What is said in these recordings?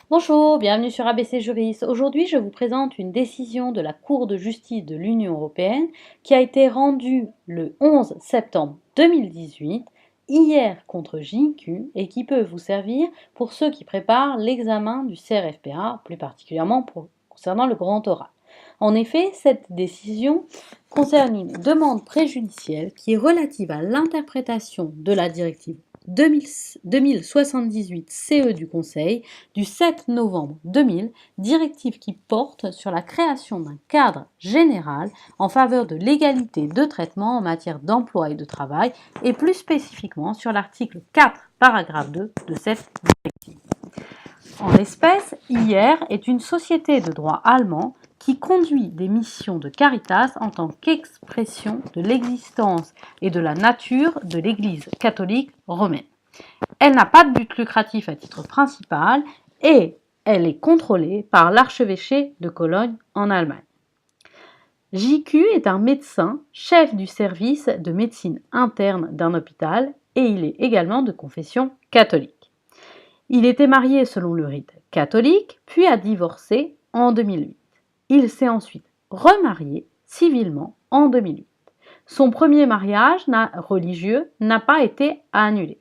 Bonjour, bienvenue sur ABC Juris. Aujourd'hui, je vous présente une décision de la Cour de justice de l'Union européenne qui a été rendue le 11 septembre 2018, hier contre JQ, et qui peut vous servir pour ceux qui préparent l'examen du CRFPA, plus particulièrement concernant le grand oral. En effet, cette décision concerne une demande préjudicielle qui est relative à l'interprétation de la directive 2078-CE du Conseil du 7 novembre 2000, directive qui porte sur la création d'un cadre général en faveur de l'égalité de traitement en matière d'emploi et de travail, et plus spécifiquement sur l'article 4, paragraphe 2 de cette directive. En l'espèce, IR est une société de droit allemand qui conduit des missions de Caritas en tant qu'expression de l'existence et de la nature de l'Église catholique romaine. Elle n'a pas de but lucratif à titre principal et elle est contrôlée par l'archevêché de Cologne en Allemagne. JQ est un médecin, chef du service de médecine interne d'un hôpital et il est également de confession catholique. Il était marié selon le rite catholique, puis a divorcé en 2008. Il s'est ensuite remarié civilement en 2008. Son premier mariage religieux n'a pas été annulé.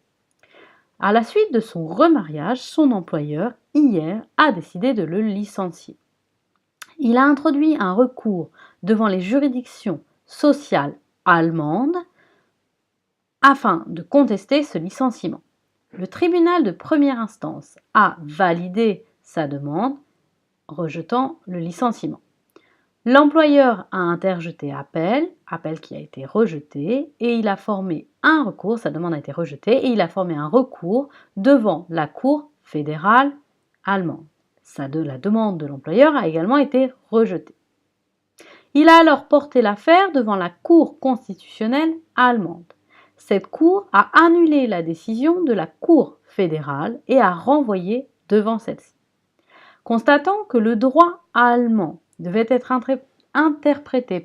À la suite de son remariage, son employeur, hier, a décidé de le licencier. Il a introduit un recours devant les juridictions sociales allemandes afin de contester ce licenciement. Le tribunal de première instance a validé sa demande, rejetant le licenciement. L'employeur a interjeté appel qui a été rejeté, et il a formé un recours, sa demande a été rejetée, et il a formé un recours devant la Cour fédérale allemande. La demande de l'employeur a également été rejetée. Il a alors porté l'affaire devant la Cour constitutionnelle allemande. Cette cour a annulé la décision de la Cour fédérale et a renvoyé devant celle-ci. Constatant que le droit allemand devait être interprété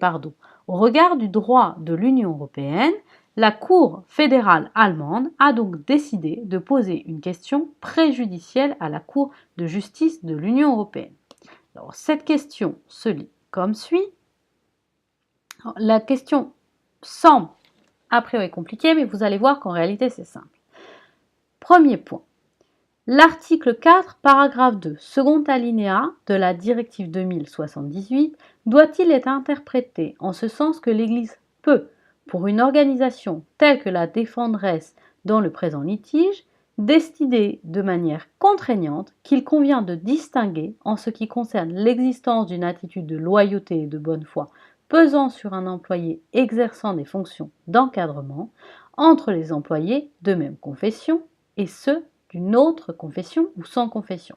au regard du droit de l'Union européenne, la Cour fédérale allemande a donc décidé de poser une question préjudicielle à la Cour de justice de l'Union européenne. Alors, cette question se lit comme suit. La question semble a priori compliquée, mais vous allez voir qu'en réalité c'est simple. Premier point. L'article 4, paragraphe 2, second alinéa de la directive 2078 doit-il être interprété en ce sens que l'Église peut, pour une organisation telle que la défendresse dans le présent litige, décider de manière contraignante qu'il convient de distinguer, en ce qui concerne l'existence d'une attitude de loyauté et de bonne foi pesant sur un employé exerçant des fonctions d'encadrement, entre les employés de même confession et ceux d'une autre confession ou sans confession.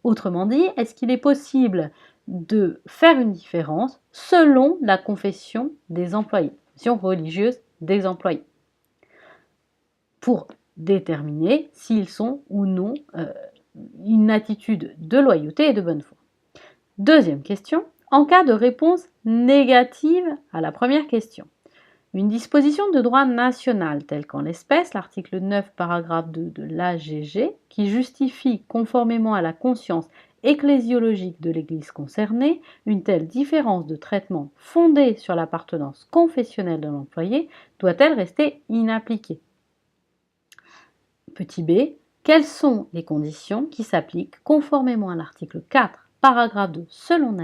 Autrement dit, est-ce qu'il est possible de faire une différence selon la confession des employés, confession religieuse des employés, pour déterminer s'ils sont ou non une attitude de loyauté et de bonne foi. Deuxième question, en cas de réponse négative à la première question, une disposition de droit national, telle qu'en l'espèce l'article 9, paragraphe 2 de l'AGG, qui justifie, conformément à la conscience ecclésiologique de l'Église concernée, une telle différence de traitement fondée sur l'appartenance confessionnelle de l'employé, doit-elle rester inappliquée? Petit b, quelles sont les conditions qui s'appliquent conformément à l'article 4, paragraphe 2, second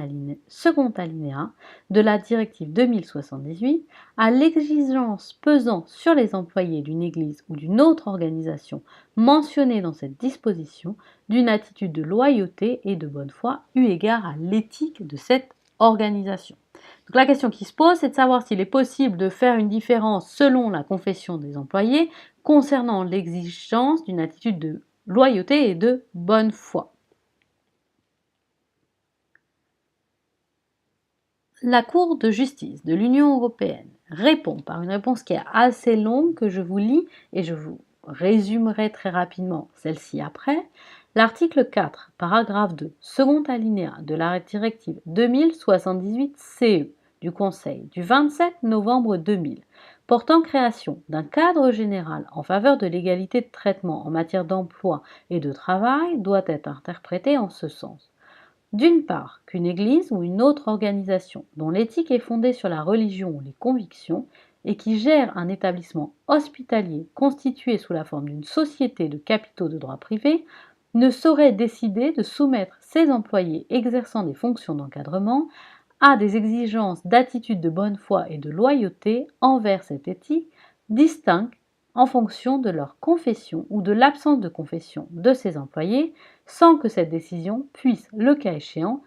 alinéa de la directive 2078, à l'exigence pesant sur les employés d'une église ou d'une autre organisation mentionnée dans cette disposition d'une attitude de loyauté et de bonne foi eu égard à l'éthique de cette organisation. Donc la question qui se pose, c'est de savoir s'il est possible de faire une différence selon la confession des employés concernant l'exigence d'une attitude de loyauté et de bonne foi. La Cour de justice de l'Union européenne répond par une réponse qui est assez longue, que je vous lis et je vous résumerai très rapidement celle-ci après. L'article 4, paragraphe 2, second alinéa de la directive 2078-CE du Conseil du 27 novembre 2000 portant création d'un cadre général en faveur de l'égalité de traitement en matière d'emploi et de travail doit être interprété en ce sens. D'une part, qu'une église ou une autre organisation dont l'éthique est fondée sur la religion ou les convictions et qui gère un établissement hospitalier constitué sous la forme d'une société de capitaux de droit privé ne saurait décider de soumettre ses employés exerçant des fonctions d'encadrement à des exigences d'attitude de bonne foi et de loyauté envers cette éthique distinctes en fonction de leur confession ou de l'absence de confession de ses employés, sans que cette décision puisse, le cas échéant,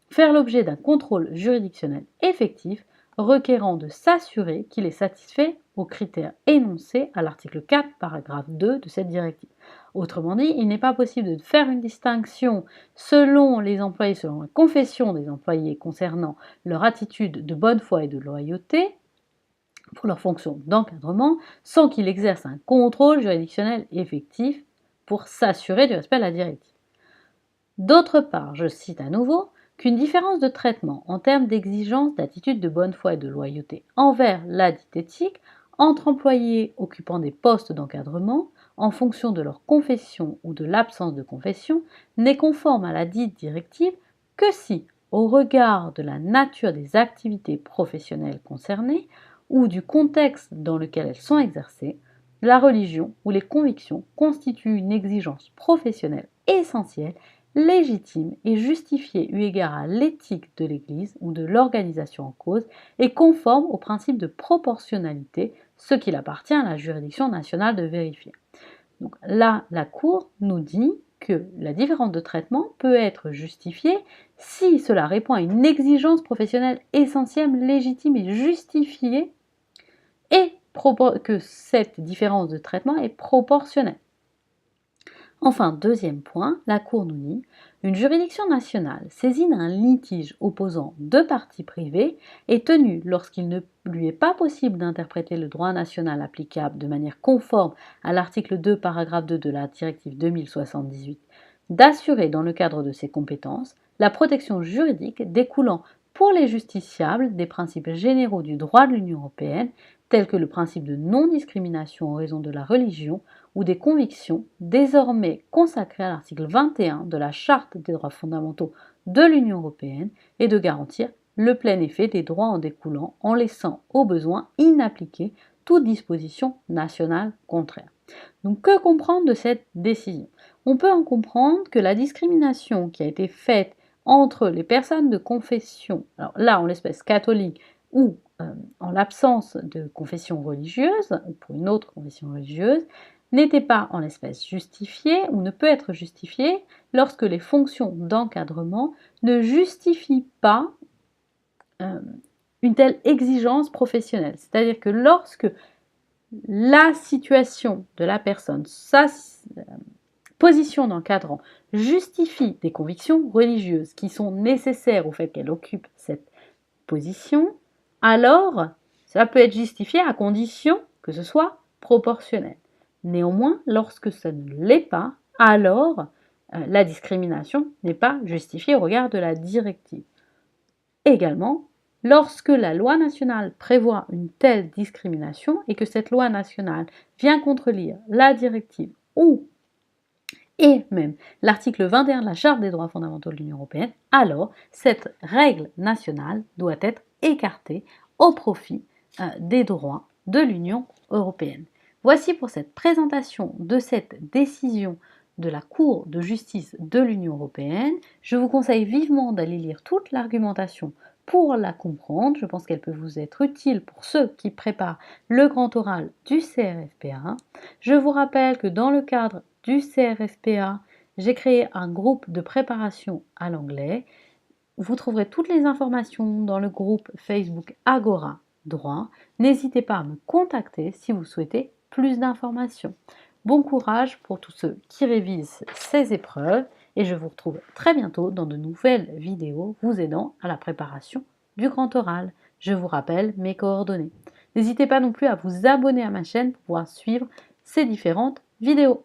faire l'objet d'un contrôle juridictionnel effectif requérant de s'assurer qu'il est satisfait aux critères énoncés à l'article 4, paragraphe 2 de cette directive. Autrement dit, il n'est pas possible de faire une distinction selon les employés, selon la confession des employés concernant leur attitude de bonne foi et de loyauté pour leur fonction d'encadrement, sans qu'il exerce un contrôle juridictionnel effectif pour s'assurer du respect de la directive. D'autre part, je cite à nouveau, qu'une différence de traitement en termes d'exigence d'attitude de bonne foi et de loyauté envers la dite éthique entre employés occupant des postes d'encadrement en fonction de leur confession ou de l'absence de confession n'est conforme à la dite directive que si, au regard de la nature des activités professionnelles concernées ou du contexte dans lequel elles sont exercées, la religion ou les convictions constituent une exigence professionnelle essentielle, légitime et justifiée eu égard à l'éthique de l'Église ou de l'organisation en cause et conforme au principe de proportionnalité, ce qu'il appartient à la juridiction nationale de vérifier. Donc là, la Cour nous dit que la différence de traitement peut être justifiée si cela répond à une exigence professionnelle essentielle, légitime et justifiée et que cette différence de traitement est proportionnelle. Enfin, deuxième point, la Cour nous dit une juridiction nationale saisie d'un litige opposant deux parties privées est tenue, lorsqu'il ne lui est pas possible d'interpréter le droit national applicable de manière conforme à l'article 2, paragraphe 2 de la directive 2078, d'assurer dans le cadre de ses compétences la protection juridique découlant pour les justiciables des principes généraux du droit de l'Union européenne, tels que le principe de non-discrimination en raison de la religion ou des convictions désormais consacrées à l'article 21 de la Charte des droits fondamentaux de l'Union européenne et de garantir le plein effet des droits en découlant en laissant au besoin inappliquée toute disposition nationale contraire. Donc que comprendre de cette décision? On peut en comprendre que la discrimination qui a été faite entre les personnes de confession, alors là en l'espèce catholique ou en l'absence de confession religieuse, ou pour une autre confession religieuse, n'était pas en l'espèce justifiée ou ne peut être justifiée lorsque les fonctions d'encadrement ne justifient pas une telle exigence professionnelle. C'est-à-dire que lorsque la situation de la personne, sa position d'encadrant, justifie des convictions religieuses qui sont nécessaires au fait qu'elle occupe cette position, alors cela peut être justifié à condition que ce soit proportionnel. Néanmoins, lorsque ça ne l'est pas, alors la discrimination n'est pas justifiée au regard de la directive. Également, lorsque la loi nationale prévoit une telle discrimination et que cette loi nationale vient contredire la directive et même l'article 21 de la Charte des droits fondamentaux de l'Union européenne, alors cette règle nationale doit être écartée au profit des droits de l'Union européenne. Voici pour cette présentation de cette décision de la Cour de justice de l'Union européenne. Je vous conseille vivement d'aller lire toute l'argumentation pour la comprendre. Je pense qu'elle peut vous être utile pour ceux qui préparent le grand oral du CRFPA. Je vous rappelle que dans le cadre du CRFPA, j'ai créé un groupe de préparation à l'anglais. Vous trouverez toutes les informations dans le groupe Facebook Agora Droit. N'hésitez pas à me contacter si vous souhaitez plus d'informations. Bon courage pour tous ceux qui révisent ces épreuves et je vous retrouve très bientôt dans de nouvelles vidéos vous aidant à la préparation du grand oral. Je vous rappelle mes coordonnées. N'hésitez pas non plus à vous abonner à ma chaîne pour pouvoir suivre ces différentes vidéos.